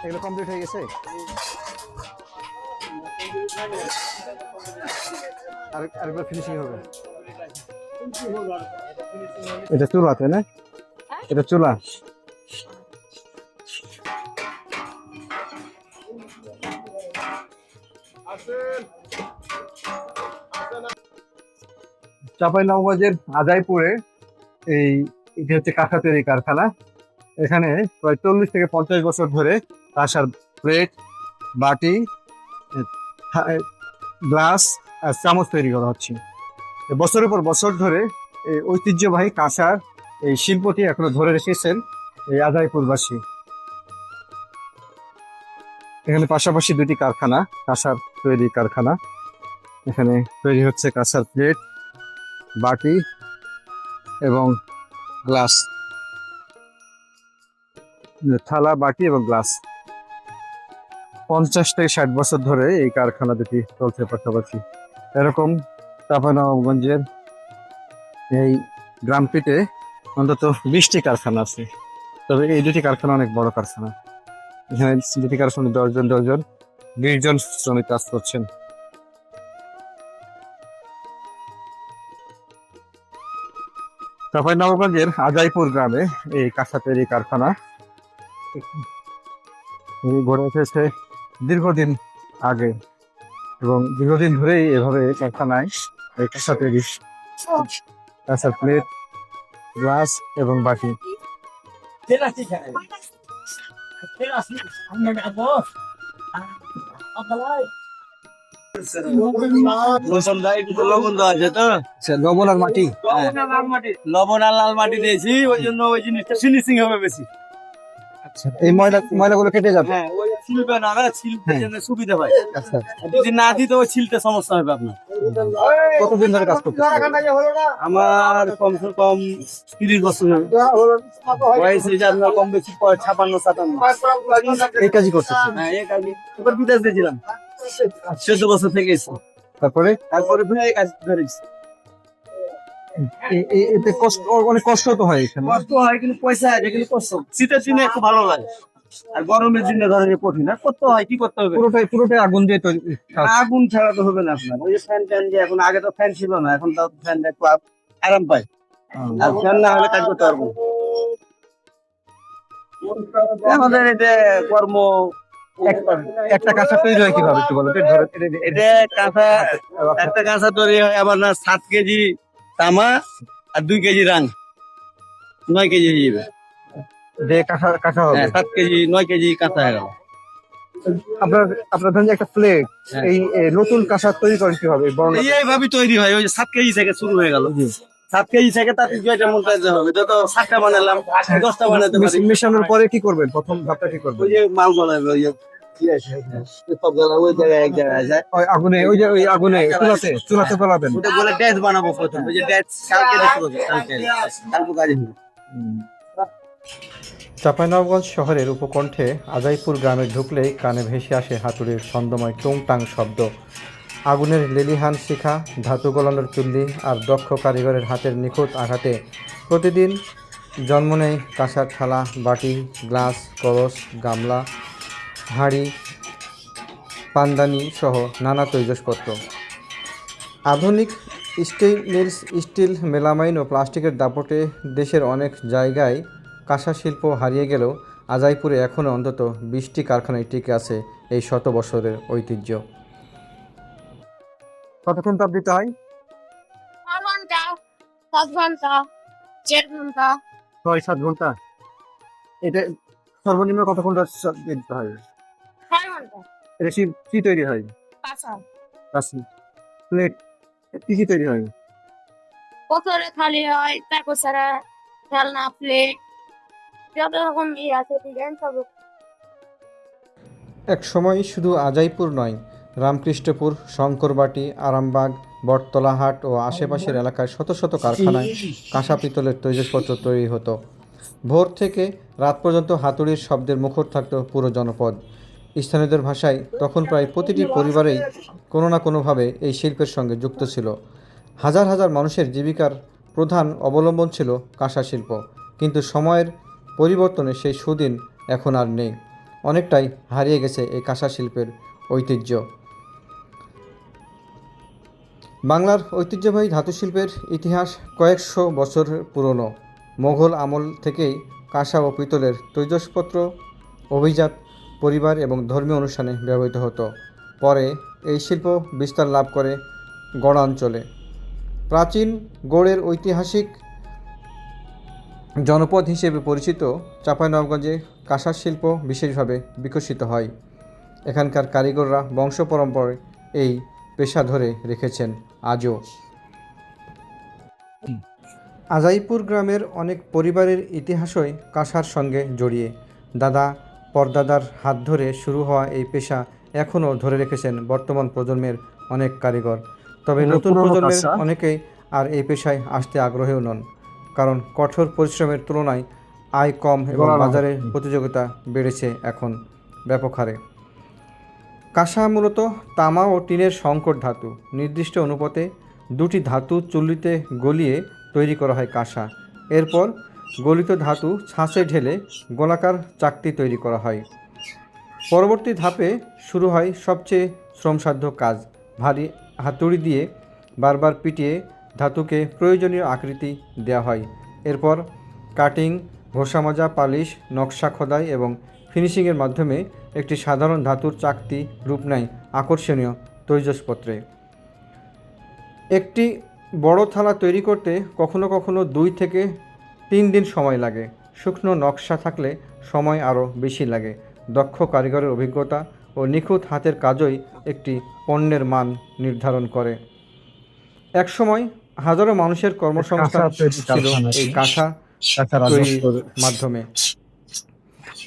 এগুলো কমপ্লিট হয়ে গেছে? আরেকবার ফিনিশিং হবে। এটা চুলা, তাই না? এটা চুলা। চাঁপাইনবাবগঞ্জের আজাইপুরে এটা হচ্ছে কাঁথা তৈরি কারখানা। এখানে প্রায় 40 থেকে 50 বছর ধরে কাঁসার প্লেট, বাটি, গ্লাস আর চামচ তৈরি করা হচ্ছে। বছরের পর বছর ধরে এই ঐতিহ্যবাহী কাঁসার এই শিল্পটি এখনো ধরে রেখেছেন এই আজাইপুরবাসী। এখানে পাশাপাশি দুটি কারখানা, কাঁসার তৈরি কারখানা। এখানে তৈরি হচ্ছে কাঁসার প্লেট, বাটি এবং গ্লাস, থালা, বাটি এবং গ্লাস। 50 থেকে 60 বছর ধরে এই কারখানা দুটি চলছে পাশাপাশি। এরকম চাঁপাইনবাবগঞ্জের এই গ্রামটিতে অন্তত 20টি কারখানা আছে। তবে এই দুটি কারখানা অনেক বড় কারখানা। এখানে দুটি কারখানা 20 জন শ্রমিক কাজ করছেন। চাঁপাইনবাবগঞ্জের আজাইপুর গ্রামে এই কাঁসা তৈরি কারখানা গড়ে উঠেছে দীর্ঘদিন আগে, এবং দীর্ঘদিন ধরেই এভাবে কারখানায় এই কাঁসা তৈরি, কাঁসার প্লেট, গ্লাস এবং বাটি। লবণ আর মাটি, লবণ আর লাল মাটি দিয়েছি, ওই জন্য ওই জিনিসটা ফিনিশিং হবে বেশি। এই ময়লাগুলো কেটে যাবে। হ্যাঁ, ওই ছিলবে না, ছিলতে জন্য সুবিধা হয়। আচ্ছা, যদি না দিই তো ওই ছিলতে সমস্যা হবে আপনার। কতদিন ধরে কাজ করতে? আমার কমসে কম 30 বছর বয়স, আপনার কম বেশি 56-57। এই কাজই করতে? হ্যাঁ, এই কাজই। এবার বিদেশ গেছিলাম 14 বছর থেকে এসেছি। তারপরে এই কাজ করেছি। এতে কষ্ট, অনেক কষ্ট তো হয়। এখানে কষ্ট হয় কিন্তু পয়সা আছে, কিন্তু কষ্ট শীতের দিনে একটু ভালো লাগে, আর গরমের দিনে ধরেন কঠিন। আর করতে হয়, কি করতে হবে, পুরোটাই আগুন দিয়ে তৈরি। আগুন ছাড়া তো হবে না আপনার। ওই যে ফ্যান যে এখন, আগে তো ফ্যান ছিল না, এখন তো ফ্যান একটু আরাম পায়। আর ফ্যান না হলে কাজ করতে পারবো। আমাদের এটা কর্ম। একটা কাঁচা তৈরি হয় কিভাবে একটু বলো? এটা কাঁচা, একটা কাঁচা তৈরি হয় আবার না 7 কেজি তামা আর 2 কেজি রাং, 9 কেজি হয়ে যাবে। কাঁচা হবে। 7 কেজি 9 কেজি কাঁচা হয়ে গেল। আপনার ধরেন যে একটা প্লেট, এই নতুন কাঁসা তৈরি করেন কিভাবে? এইভাবে তৈরি হয়। ওই যে 7 কেজি থেকে শুরু হয়ে গেল। 7 কেজি থেকে তাতে 2টা মন্টাইতে হবে। যত 7টা বানালাম, 10টা বানাতে পারি। মিশানোর পরে কি করবেন? প্রথম ধাপটা কি করবেন? ওই যে মাল বানাবে, ওই যে সব জায়গায় ওই জায়গায় এক জায়গায় যায়। ওই আগুনে চুলাতে বানাবেন। ওটা বলে ড্যাশ বানাবো প্রথম। ওই যে ড্যাশ কালকে দেখবো, কালকে কাজে হবে। চাঁপাইনবাবগঞ্জ শহরের উপকণ্ঠে আজাইপুর গ্রামে ঢুকলেই কানে ভেসে আসে হাতুড়ির ছন্দময় টুংটাং শব্দ। আগুনের লেলিহান শিখা, ধাতু গলানোর চুল্লি আর দক্ষ কারিগরের হাতের নিখুঁত আঘাতে প্রতিদিন জন্ম নেয় কাঁসার থালা, বাটি, গ্লাস, কলস, গামলা, হাঁড়ি, পানদানি সহ নানা তৈজসপত্র। আধুনিক স্টেইনলেস স্টিল, মেলামাইন ও প্লাস্টিকের দাপটে দেশের অনেক জায়গায় কাঁসা শিল্প হারিয়ে গেলেও আজাইপুরে এখনও অন্তত 20টি কারখানায় টিকে আছে এই শত বছরের ঐতিহ্য। কতক্ষণ তাপ দিতে হয়? 6 ঘন্টা, 7 ঘন্টা, 4 ঘন্টা। 6-7 ঘন্টা। এটা সর্বনিম্ন কত ঘন্টা দিতে হয়? 6 ঘন্টা। এটা কি তৈরি হয়? কাঁচা। প্লেট কি তৈরি হয়? বোতলে থালি হয়, তারপর ছাড়া খেলনা, প্লেট, যত রকম আছে ডিজাইন সব। এক সময় শুধু আজাইপুর নয়, রামকৃষ্ণপুর, শঙ্করবাটি, আরামবাগ, বটতলাহাট ও আশেপাশের এলাকায় শত শত কারখানায় কাঁসা পিতলের তৈজসপত্র তৈরি হতো। ভোর থেকে রাত পর্যন্ত হাতুড়ির শব্দের মুখর থাকত পুরো জনপদ। স্থানীয়দের ভাষায় তখন প্রায় প্রতিটি পরিবারেই কোনো না কোনোভাবে এই শিল্পের সঙ্গে যুক্ত ছিল। হাজার হাজার মানুষের জীবিকার প্রধান অবলম্বন ছিল কাঁসা শিল্প। কিন্তু সময়ের পরিবর্তনে সেই সুদিন এখন আর নেই। অনেকটাই হারিয়ে গেছে এই কাঁসা শিল্পের ঐতিহ্য। বাংলার ঐতিহ্যবাহী ধাতু শিল্পের ইতিহাস কয়েকশো বছর পুরনো। মোঘল আমল থেকেই কাঁসা ও পিতলের তৈজসপত্র অভিজাত পরিবার এবং ধর্মীয় অনুষ্ঠানে ব্যবহৃত হতো। পরে এই শিল্প বিস্তার লাভ করে গড় অঞ্চলে। প্রাচীন গড়ের ঐতিহাসিক জনপদ হিসেবে পরিচিত চাঁপাইনবাবগঞ্জে কাঁসা শিল্প বিশেষভাবে বিকশিত হয়। এখানকার কারিগররা বংশ পরম্পরায় এই পেশা ধরে রেখেছেন আজও। আজাইপুর গ্রামের অনেক পরিবারের ইতিহাসই কাঁসার সঙ্গে জড়িয়ে। দাদা পরদাদার হাত ধরে শুরু হওয়া এই পেশা এখনও ধরে রেখেছেন বর্তমান প্রজন্মের অনেক কারিগর। তবে নতুন পুরনো প্রজন্মের কাঁসা। অনেকেই আর এই পেশায় আসতে আগ্রহীও নন, কারণ কঠোর পরিশ্রমের তুলনায় আয় কম এবং গড়ানো বাজারে হচ্ছে। প্রতিযোগিতা বেড়েছে এখন ব্যাপক হারে। কাঁসা মূলত তামা ও টিনের সংকর ধাতু। নির্দিষ্ট অনুপাতে দুটি ধাতু চুল্লিতে গলিয়ে তৈরি করা হয় কাঁসা। এরপর গলিত ধাতু ছাঁচে ঢেলে গোলাকার চাকতি তৈরি করা হয়। পরবর্তী ধাপে শুরু হয় সবচেয়ে শ্রমসাধ্য কাজ। ভারী হাতুড়ি দিয়ে বারবার পিটিয়ে ধাতুকে প্রয়োজনীয় আকৃতি দেওয়া হয়। এরপর কাটিং, ঘষা মাজা, পালিশ, নকশা খোদাই এবং ফিনিশিংয়ের মাধ্যমে একটি সাধারণ ধাতুর চাকতি রূপ নেয় আকর্ষণীয় তৈজসপত্রে। একটি বড় থালা তৈরি করতে কখনো কখনো 2 থেকে 3 দিন সময় লাগে। শুকনো নকশা থাকলে সময় আরও বেশি লাগে। দক্ষ কারিগরের অভিজ্ঞতা ও নিখুঁত হাতের কাজই একটি পণ্যের মান নির্ধারণ করে। একসময় হাজারো মানুষের কর্মসংস্থান কাঁসা তৈরি ছিল কারখানা এই আছে। কাঁসা কাঁসা তৈরির রাজস্ব মাধ্যমে।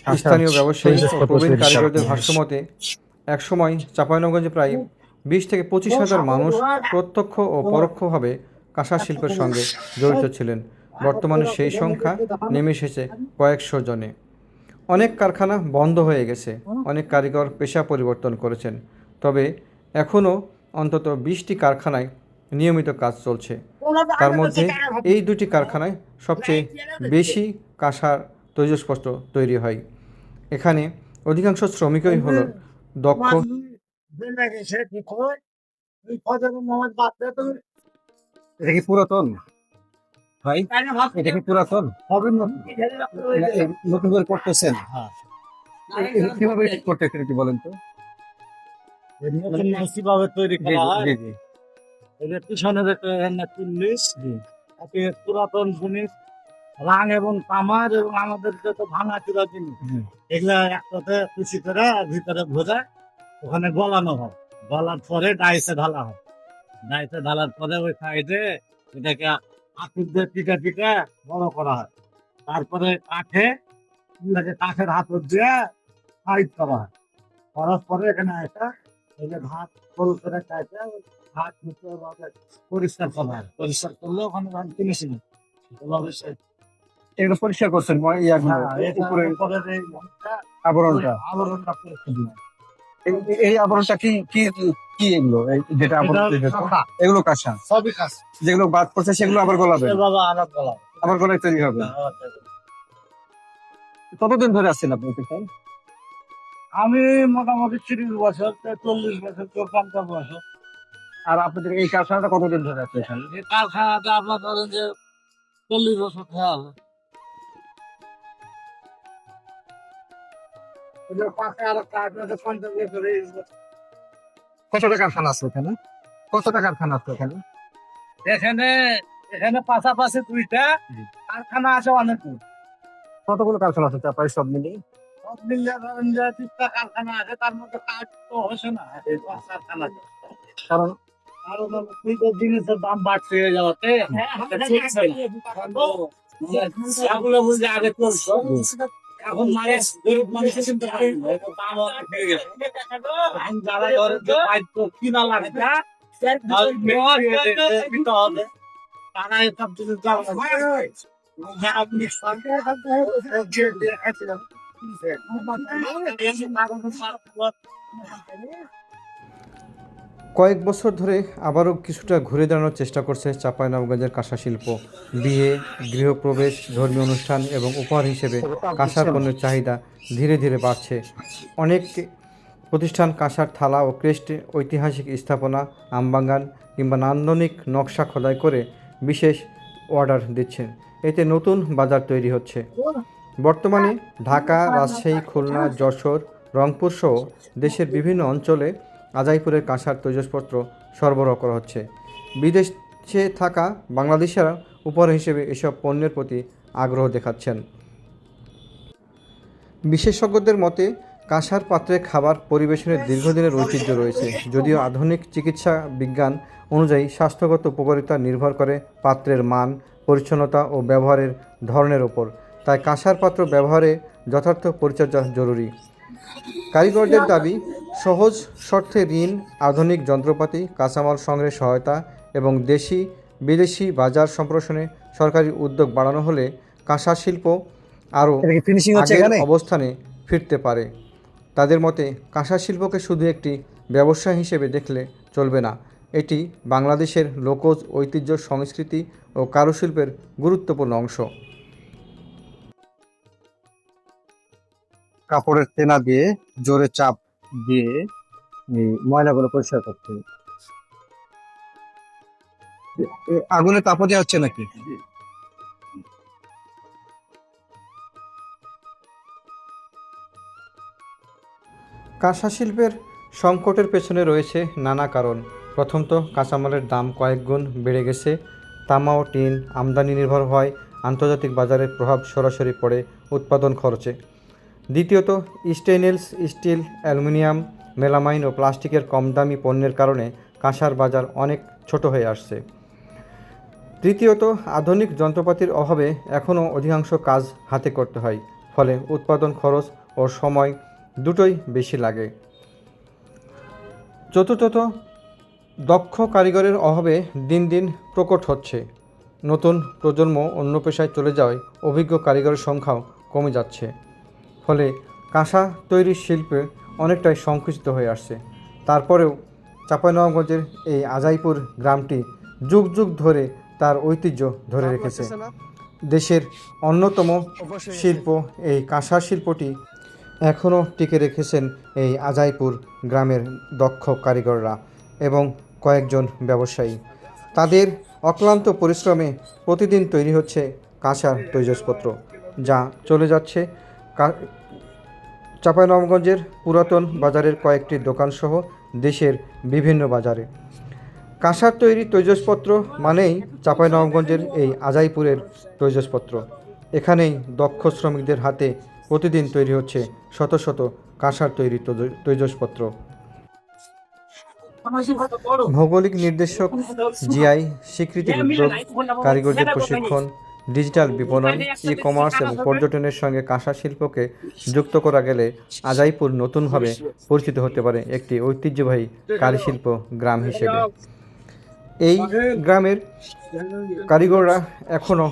কাঁসা স্থানীয় ব্যবসায়ী ও তৈজসপত্র প্রবীণ তৈরি কারিগরদের কারখানা। ভাষ্যমতে একসময় চাঁপাইনবাবগঞ্জে প্রায় 20 থেকে 25,000 মানুষ প্রত্যক্ষ ও পরোক্ষভাবে কাঁসা শিল্পের সঙ্গে জড়িত ছিলেন। বর্তমানে সেই সংখ্যা নেমে এসেছে কয়েকশো জনে। অনেক কারখানা বন্ধ হয়ে গেছে, অনেক কারিগর পেশা পরিবর্তন করেছেন। তবে এখনও অন্তত 20টি কারখানায় নিয়মিত কাজ চলছে। তার মধ্যে এই 2টি কারখানায় সবচেয়ে বেশি কাঁসার তৈজসপত্র তৈরি হয়। এখানে অধিকাংশ শ্রমিকই হল দক্ষ। এটা কি পুরাতন ভাই? এটা কি পুরাতন? নতুন করে করতেছেন? কিভাবে করতেছেন একটু বলেন তো। কিভাবে তৈরি জি করা হয়? জি জি এটা পিছনের একটা চল্লিশ জি। পুরাতন জিনিস, রাং এবং তামার এবং আমাদের যত ভাঙা চূড়া জিনিস, জি। এগুলা একসাথে কুচি করে ভিতরে ভরে ওখানে গলানো হয়। গলার পরে ডাইসে ঢালা হয়। ডাইসে ঢালার পরে ওই সাইডে এটাকে আকুর দিয়ে টিকা টিকা বড় করা হয়। তারপরে কাঠের হাতর দিয়ে সাইড করা হয়। করার পরে এখানে একটা এই যে ভাত গোল করে কাটে ভাত ভাবে পরিষ্কার করা হয়। পরিষ্কার করলে ওখানে ধান ফিনিশিং এগুলো পরিষ্কার করছেন উপরে আবরণটা। আবরণটা পরিষ্কার হয়। এই আবরণটা কি কি কি এগুলো যেটা আবরণ এগুলো কাঁসা, সবই কাজ যেগুলো বাদ পড়ছে সেগুলো আবার গলাবে, বাবা আলাপ বলা আবার গলায় তৈরি হবে। কতদিন ধরে আসছেন আপনি এখানে? আমি মোটামুটি 30 বছর 40 বছর 50 বছর। আর আপনাদের এই কারখানাটা কতদিন ধরে আছে এখানে? এই কারখানাটা আপনার ধরেন যে 40 বছর হয়ে গেল। ওদের পাশে আর একটা আপনাদের 50 বছর এই কতটা কারখানা আছে এখানে? কতটা কারখানা আছে এখানে? এখানে এখানে পাশাপাশি 2টা কারখানা আছে অনেক। কতগুলো কারখানা আছে চাপাই সব মিলিয়ে? সব মিলিয়ে ধরেন যে 3টা কারখানা আছে, তার মধ্যে কাজ তো হচ্ছে না এই 5 কারখানা। কারণ কারণ জিনিসের দাম বাড়ছে যাওয়াতে এগুলো বুঝে আগে চলতো, এখন মানুষ গরিব মানুষের কিন্তু দাম অনেক বেড়ে গেছে। এখন যারা ধরেন যে পাইতো কিনা লাগে না, দিতে হবে, তারা এসব জিনিস দাম কয়েক বছর ধরে আবারও কিছুটা ঘুরে দাঁড়ানোর চেষ্টা করছে চাঁপাইনবাবগঞ্জের কাঁসা শিল্প। বিয়ে, গৃহপ্রবেশ, ধর্মীয় অনুষ্ঠান এবং উপহার হিসেবে কাঁসার পণ্যের চাহিদা ধীরে ধীরে বাড়ছে। অনেক প্রতিষ্ঠান কাঁসার থালা ও ক্রেস্ট, ঐতিহাসিক স্থাপনা, আমবাগান কিংবা নান্দনিক নকশা খোদাই করে বিশেষ অর্ডার দিচ্ছেন। এতে নতুন বাজার তৈরি হচ্ছে। বর্তমানে ঢাকা, রাজশাহী, খুলনা, যশোর, রংপুর সহ দেশের বিভিন্ন অঞ্চলে আজাইপুরের কাঁসার তৈজসপত্র সরবরাহ করা হচ্ছে। বিদেশে থাকা বাংলাদেশিরা উপহার হিসেবে এসব পণ্যের প্রতি আগ্রহ দেখাচ্ছেন। বিশেষজ্ঞদের মতে কাঁসার পাত্রে খাবার পরিবেশনের দীর্ঘদিনের ঐতিহ্য রয়েছে, যদিও আধুনিক চিকিৎসা বিজ্ঞান অনুযায়ী স্বাস্থ্যগত উপকারিতা নির্ভর করে পাত্রের মান, পরিচ্ছন্নতা ও ব্যবহারের ধরনের ওপর। তাই কাঁসার পাত্র ব্যবহারে যথার্থ পরিচর্যা জরুরি। কারিগরদের দাবি, সহজ শর্তে ঋণ, আধুনিক যন্ত্রপাতি, কাঁচামাল সংগ্রহের সহায়তা এবং দেশি বিদেশি বাজার সম্প্রসারণে সরকারি উদ্যোগ বাড়ানো হলে কাঁসা শিল্প আরও ফিনিশিং হচ্ছে আগের এখানে। অবস্থানে ফিরতে পারে। তাদের মতে কাঁসা শিল্পকে শুধু একটি ব্যবসা হিসেবে দেখলে চলবে না, এটি বাংলাদেশের লোকজ ঐতিহ্য, সংস্কৃতি ও কারুশিল্পের গুরুত্বপূর্ণ অংশ। কাপড়ের তেনা দিয়ে জোরে চাপ দিয়ে এই ময়লাগুলো পরিষ্কার করতে হবে। আগুনে তাপও দেওয়া হচ্ছে নাকি? কাঁসা শিল্পের সংকটের পেছনে রয়েছে নানা কারণ। প্রথমত, কাঁচামালের দাম কয়েক গুণ বেড়ে গেছে। তামা ও টিন আমদানি নির্ভর হয়, আন্তর্জাতিক বাজারের প্রভাব সরাসরি পড়ে উৎপাদন খরচে। দ্বিতীয়ত, স্টেইনলেস স্টিল, অ্যালুমিনিয়াম, মেলামাইন ও প্লাস্টিকের কম দামি পণ্যের কারণে কাঁসার বাজার অনেক ছোট হয়ে আসছে। তৃতীয়ত, আধুনিক যন্ত্রপাতির অভাবে এখনও অধিকাংশ কাজ হাতে করতে হয়, ফলে উৎপাদন খরচ ও সময় দুটোই বেশি লাগে। চতুর্থত, দক্ষ কারিগরের অভাবে দিন দিন প্রকট হচ্ছে। নতুন প্রজন্ম অন্য পেশায় চলে যাওয়ায় অভিজ্ঞ কারিগরের সংখ্যাও কমে যাচ্ছে, ফলে কাঁসা তৈরির শিল্পে অনেকটাই সংকুচিত হয়ে আসছে। তারপরেও চাঁপাইনবাবগঞ্জের এই আজাইপুর গ্রামটি যুগ যুগ ধরে তার ঐতিহ্য ধরে রেখেছে। দেশের অন্যতম শিল্প এই কাঁসা শিল্পটি এখনও টিকে রেখেছেন এই আজাইপুর গ্রামের দক্ষ কারিগররা এবং কয়েকজন ব্যবসায়ী। তাদের অক্লান্ত পরিশ্রমে প্রতিদিন তৈরি হচ্ছে কাঁসার তৈজসপত্র, যা চলে যাচ্ছে চাঁপাইনবাবগঞ্জের পুরাতন বাজারের কয়েকটি দোকানসহ দেশের বিভিন্ন বাজারে। কাঁসার তৈরি তৈজসপত্র মানেই চাঁপাইনবাবগঞ্জের এই আজাইপুরের তৈজসপত্র। এখানেই দক্ষ শ্রমিকদের হাতে প্রতিদিন তৈরি হচ্ছে শত শত কাঁসার তৈরি তৈজসপত্র। ভৌগোলিক নির্দেশক, জিআই স্বীকৃতির উদ্যোগ, কারিগরদের প্রশিক্ষণ, ডিজিটাল বিপণন, ই-কমার্স এবং পর্যটনের সঙ্গে কাঁসা শিল্পকে যুক্ত করা গেলে আজাইপুর নতুনভাবে পরিচিত হতে পারে একটি ঐতিহ্যবাহী কারুশিল্প গ্রাম হিসেবে। এই গ্রামের কারিগররা এখনও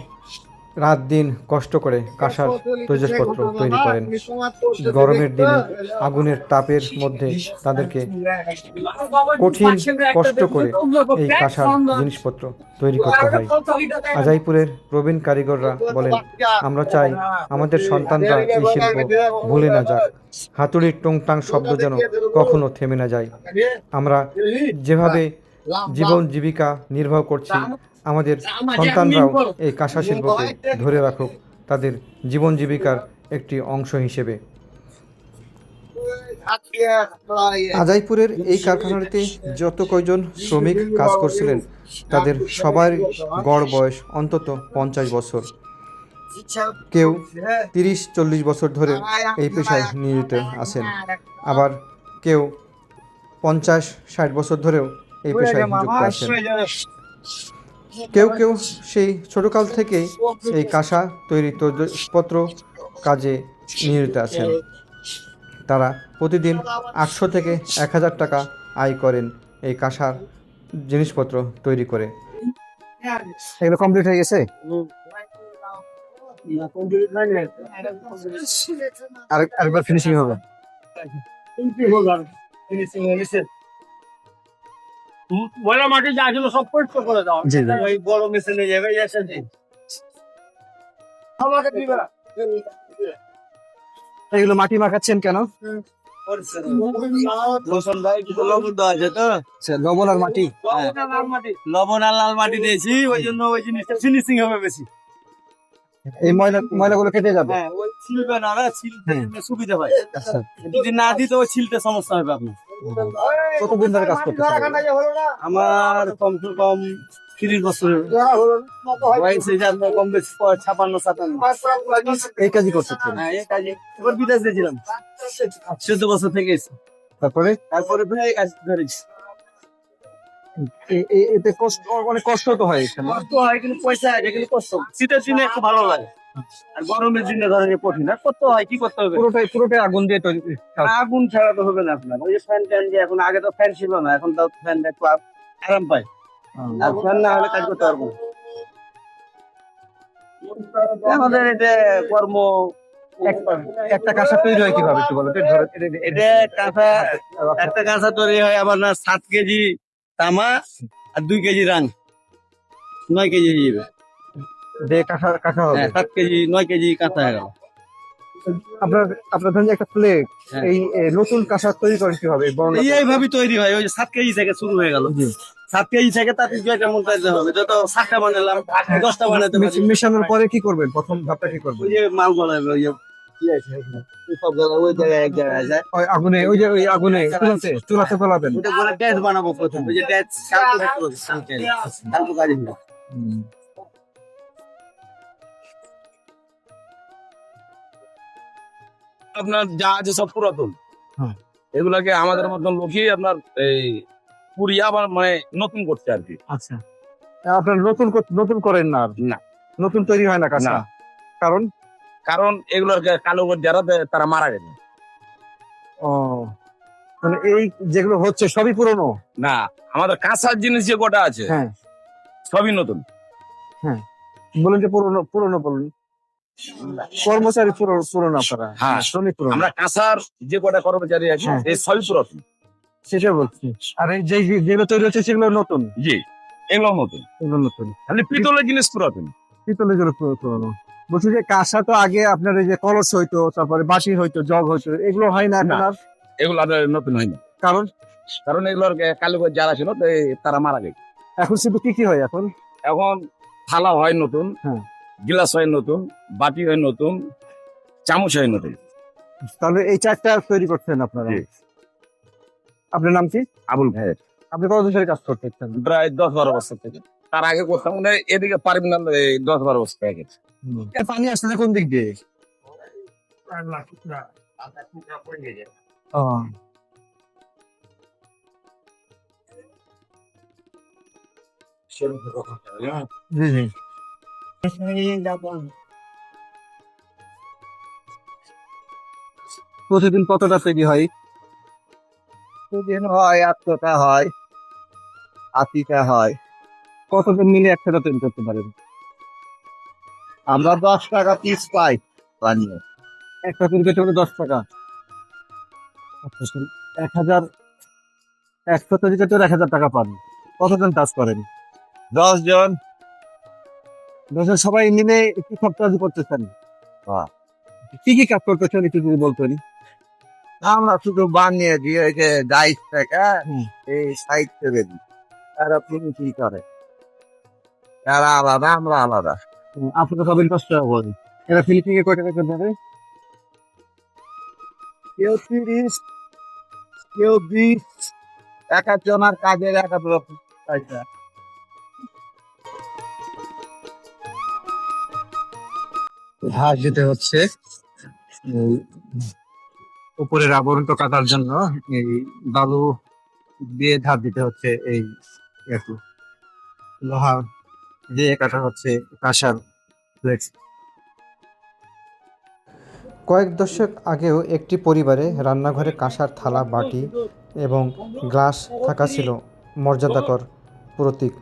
রাত দিন কষ্ট করে কাঁসার তৈজসপত্র তৈরি করেন। গরমের দিনে আগুনের তাপের মধ্যে তাদেরকে কঠিন কষ্ট করে এই কাঁসার জিনিসপত্র তৈরি করতে হয়। আজাইপুরের প্রবীণ কারিগররা বলেন, আমরা চাই আমাদের সন্তানরা এই শিল্প ভুলে না যাক, হাতুড়ির টুংটাং শব্দ যেন কখনো থেমে না যায়। আমরা যেভাবে জীবন জীবিকা নির্বাহ করছি, আমাদের সন্তানরাও এই কাঁসা শিল্পকে ধরে রাখুক তাদের জীবন জীবিকার একটি অংশ হিসেবে। আজাইপুরের এই কারখানাটিতে যত কয়জন শ্রমিক কাজ করছিলেন তাদের সবার গড় বয়স অন্তত 50 বছর। কেউ 30-40 বছর ধরে এই পেশায় নিয়োজিত আছেন, আবার কেউ 50-60 বছর ধরেও এই পেশায় যুক্ত আছেন। কেউ কেউ সেই ছোটকাল থেকেই এই কাঁসা তৈরি তৈজসপত্র কাজে নিয়োজিত আছেন। তারা প্রতিদিন 800 থেকে 1000 টাকা আয় করেন এই কাঁসার জিনিসপত্র তৈরি করে। এগুলো কমপ্লিট হয়ে গেছে, আরেকবার ফিনিশিং হবে। ময়লা মাটি যা ছিল সব পরিষ্কার করে দাও জি, জি। ওই বড় মেশিনে যাবে এসে আমাকে দিবে না এগুলো মাটি মাখাচ্ছেন কেন? রসুন ভাই কিছু লবণ দেওয়া আছে তো আচ্ছা, লবণ আর মাটি। লবণ আর লাল মাটি দিয়েছি ওই জন্য ওই জিনিসটা ফিনিশিং হবে বেশি এই ময়লাগুলো কেটে যাবে। হ্যাঁ ওই ছিলবে না ছিলতে হ্যাঁ। সুবিধা হয় আচ্ছা, যদি না দিই তো ওই ছিলতে সমস্যা হবে আপনার কতদিন ধরে কাজ করতে আমার কমসে কম 30 বছর বয়সে যে আপনার কম বেশি 56-57 এই কাজই করতেছেন? হ্যাঁ এই কাজে এবার বিদেশ গেছিলাম 14 বছর থেকে এসেছি তারপরে তারপরে ফিরে এই কাজ ধরেছি এতে কষ্ট, অনেক কষ্ট তো হয় এখানে। কষ্ট হয় কিন্তু পয়সা আছে কিন্তু কষ্ট শীতের দিনে একটু ভালো লাগে আর গরমের দিনে ধরেন যে কঠিন আর করতে হয় কি করতে হবে পুরোটাই আগুন দিয়ে তৈরি। আগুন ছাড়া তো হবে না আপনার ওই যে ফ্যান ট্যান যে এখন আগে তো ফ্যান ছিল না এখন তো ফ্যান একটু আরাম পায় আর ফ্যান না হলে কাজ করতে পারবো না। আমাদের এটা কর্ম একটা কাঁসা তৈরি হয় কিভাবে একটু বলো তো? এটা কাঁচা একটা কাঁচা তৈরি হয় আবার না 7 কেজি তামা আর 2 কেজি রান 9 কেজি হয়ে যাবে দিয়ে কাঁসা হবে। হ্যাঁ 7 কেজি 9 কেজি কাঁচা হয়ে গেল আপনার ধরেন যে একটা প্লেট, হ্যাঁ। এই নতুন কাঁসা তৈরি করেন কিভাবে? এইভাবে তৈরি হয় ওই যে 7 কেজি থেকে শুরু হয়ে গেল 7 কেজি থেকে তাতে জয়টা মন্তাইতে হবে যত 7টা বানালাম 10টা বানাতে পারি মিশানোর পরে কি করবেন? প্রথম ধাপটা কি করবেন? ওই যে মাল বানাবে ওই যে কি আছে সব জায়গায় ওই জায়গায় এক জায়গায় যায় ওই আগুনে, ওই আগুনে চুলাতে তোলাবেন। ওটা বলে ড্যাশ বানাবো প্রথম ওই যে ড্যাশ তারপর কাজে হবে। আপনার যা আছে সব পুরাতন হ্যাঁ। এগুলাকে আমাদের মতন লোকই আপনার এই পুড়িয়ে আবার মানে নতুন করছে আর কি। আচ্ছা, আপনার নতুন করেন না? আর না। নতুন তৈরি হয় না কাঁসা? না। কারণ কারণ এগুলোর কালো যারা তারা মারা গেছে। ও, মানে এই যেগুলো হচ্ছে সবই পুরনো? না, আমাদের কাঁসার জিনিস যে কটা আছে হ্যাঁ, সবই নতুন। বলেন যে পুরনো বলুন। কর্মচারী পুরনো আপনারা? হ্যাঁ। শ্রমিক পুরনো? আমরা কাঁসার যে কটা কর্মচারী আছে হ্যাঁ। এই সবই পুরাতন। সেটা বলছি। আর এই যেগুলো তৈরি হচ্ছে সেগুলো নতুন? জি, এগুলো নতুন। এগুলো নতুন। খালি পিতলের জিনিস পুরাতন। পিতলের যেগুলো পুরনো। বলছি যে কাঁসা তো আগে আপনার এই যে কলস হইতো, তারপরে বাটি হইতো, জগ হইতো, এগুলো হয় না এখন না। আর? এগুলো আর নতুন হয় না। কারণ কারণ এগুলোর কালো যারা ছিল তারা মারা গেছে। এখন শুধু কি হয় এখন? এখন থালা হয় নতুন, হ্যাঁ। গিলাস হয় নতুন, বাটি হয় নতুন, চামচ হয় নতুন। তাহলে এই চারটা তৈরি করছেন আপনারা? জি। আপনার নাম কি? আবুল ভাইয়ের আপনি কতদিন ধরে কাজ করতেছেন? প্রায় 10-12 বছর থেকে। তার আগে করতাম মানে এদিকে পারবি না 10-12 বছর থেকে। পানি আসছে কোন দিক দিয়ে? ও, জি জি। প্রতিদিন কতটা তৈরি হয়? প্রতিদিন হয় 800টা হয় 80টা হয় কতদিন মিলে একসাথে তৈরি করতে পারেন? আমরা 10 টাকা পিস পাই বানিয়ে একটা তৈরি করতে হলে 10 টাকা। আচ্ছা, 1000 100 তৈরি করতে হলে 1000 টাকা পান। কতজন কাজ করেন? 10 জন ধরেন সবাই মিলে একটু সব কাজ করতেছেন। হ্যাঁ। কি কাজ করতেছেন একটু যদি বলতেন? আমরা শুধু বানিয়ে দিয়ে ওই যে ডাইস থেকে হুম। এই সাইড থেকে দিই তারা ফিনিশিং করে তারা আলাদা আমরা আলাদা আপনারা সবাই 10 টাকা করেন। এরা ফিনিশিং এ কয় টাকা করে দেবে? কেউ 30 কেউ 20 এক একজনের কাজের এক এক রকম পয়সা ঘাস দিতে হচ্ছে এই উপরের আবরণটা কাটার জন্য, এই বালু দিয়ে ধার দিতে হচ্ছে, এই একটু লোহা দিয়ে কাটা হচ্ছে কাঁসার ফ্লেক্স। কয়েক দশক আগেও একটি পরিবারে রান্নাঘরে কাঁসার থালা, বাটি এবং গ্লাস থাকা ছিল মর্যাদাকর প্রতীক।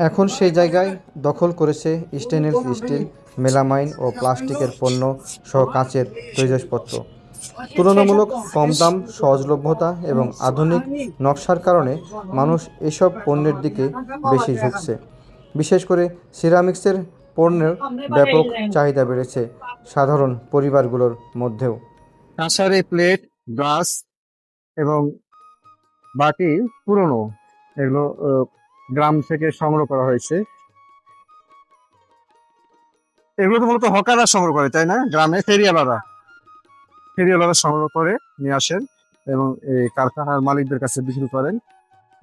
এখন সেই জায়গায় দখল করেছে স্টেইনলেস স্টিল, মেলামাইন ও প্লাস্টিকের পণ্য সহ কাঁচের তৈজসপত্র। তুলনামূলক কম দাম, সহজলভ্যতা এবং আধুনিক নকশার কারণে মানুষ এসব পণ্যের দিকে বেশি ঝুঁকছে। বিশেষ করে সিরামিক্সের পণ্যের ব্যাপক চাহিদা বেড়েছে সাধারণ পরিবারগুলোর মধ্যেও। কাঁসার এই প্লেট, গ্লাস এবং বাটি পুরনো, এগুলো গ্রাম থেকে সংগ্রহ করা হয়েছে। এগুলো তো মূলত হকাররা সংগ্রহ করে, তাই না? গ্রামে ফেরিওয়ালারা সংগ্রহ করে নিয়ে আসেন এবং এই কারখানার মালিকদের কাছে বিক্রি করেন।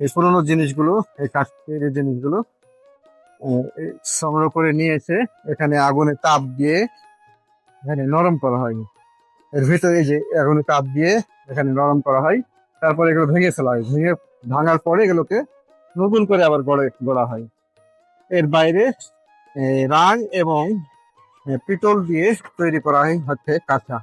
এই পুরোনো জিনিসগুলো, এই কাঠের জিনিসগুলো এই সংগ্রহ করে নিয়ে এসে এখানে আগুনে তাপ দিয়ে এখানে নরম করা হয়। এর ভিতরে এই যে আগুনে তাপ দিয়ে এখানে নরম করা হয়, তারপরে এগুলো ভেঙে ফেলা হয়। ভাঙার পরে এগুলোকে নতুন করে আবার গড়া হয়। এর বাইরে রাং এবং পিতল দিয়ে তৈরি করা হয় হচ্ছে কাঁচা।